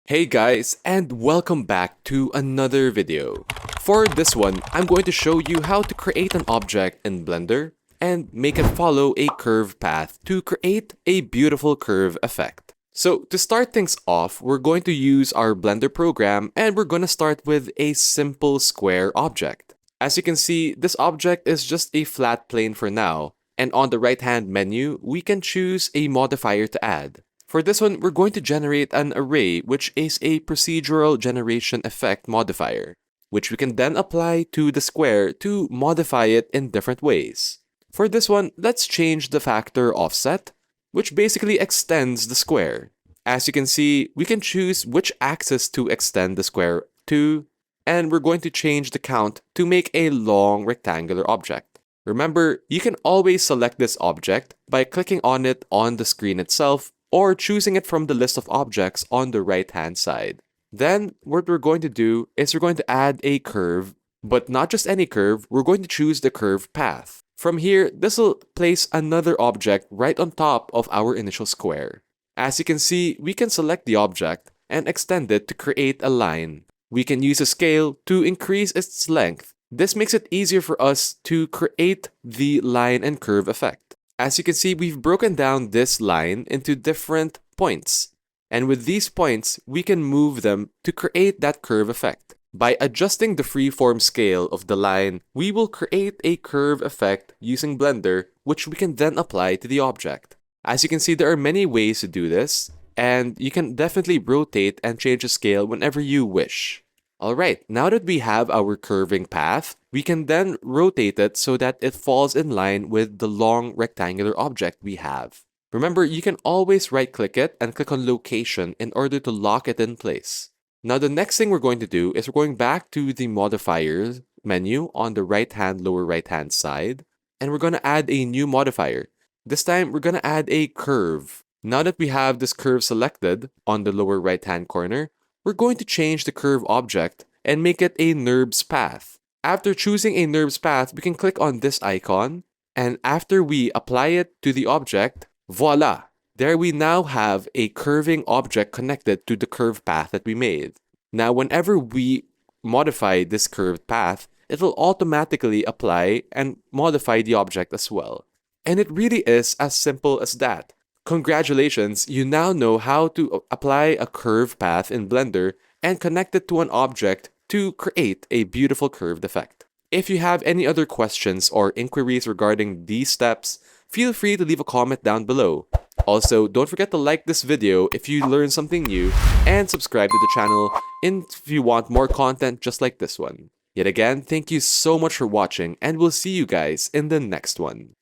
Hey guys, and welcome back to another video. For this one, I'm going to show you how to create an object in Blender and make it follow a curve path to create a beautiful curve effect. So to start things off, we're going to use our Blender program and we're going to start with a simple square object. As you can see, this object is just a flat plane for now, and on the right-hand menu, we can choose a modifier to add. For this one, we're going to generate an array, which is a procedural generation effect modifier, which we can then apply to the square to modify it in different ways. For this one, let's change the factor offset, which basically extends the square. As you can see, we can choose which axis to extend the square to, and we're going to change the count to make a long rectangular object. Remember, you can always select this object by clicking on it on the screen itself or choosing it from the list of objects on the right-hand side. Then, what we're going to do is we're going to add a curve, but not just any curve, we're going to choose the curve path. From here, this will place another object right on top of our initial square. As you can see, we can select the object and extend it to create a line. We can use a scale to increase its length. This makes it easier for us to create the line and curve effect. As you can see, we've broken down this line into different points. And with these points, we can move them to create that curve effect. By adjusting the freeform scale of the line, we will create a curve effect using Blender, which we can then apply to the object. As you can see, there are many ways to do this, and you can definitely rotate and change the scale whenever you wish. Alright, now that we have our curving path, we can then rotate it so that it falls in line with the long rectangular object we have. Remember, you can always right-click it and click on Location in order to lock it in place. Now the next thing we're going to do is we're going back to the Modifiers menu on the lower right-hand side, and we're going to add a new modifier. This time, we're going to add a curve. Now that we have this curve selected on the lower right-hand corner, we're going to change the curve object and make it a NURBS path. After choosing a NURBS path, we can click on this icon, and after we apply it to the object, voila! There we now have a curving object connected to the curve path that we made. Now, whenever we modify this curved path, it will automatically apply and modify the object as well. And it really is as simple as that. Congratulations, you now know how to apply a curve path in Blender and connect it to an object to create a beautiful curved effect. If you have any other questions or inquiries regarding these steps, feel free to leave a comment down below. Also, don't forget to like this video if you learned something new and subscribe to the channel if you want more content just like this one. Yet again, thank you so much for watching and we'll see you guys in the next one.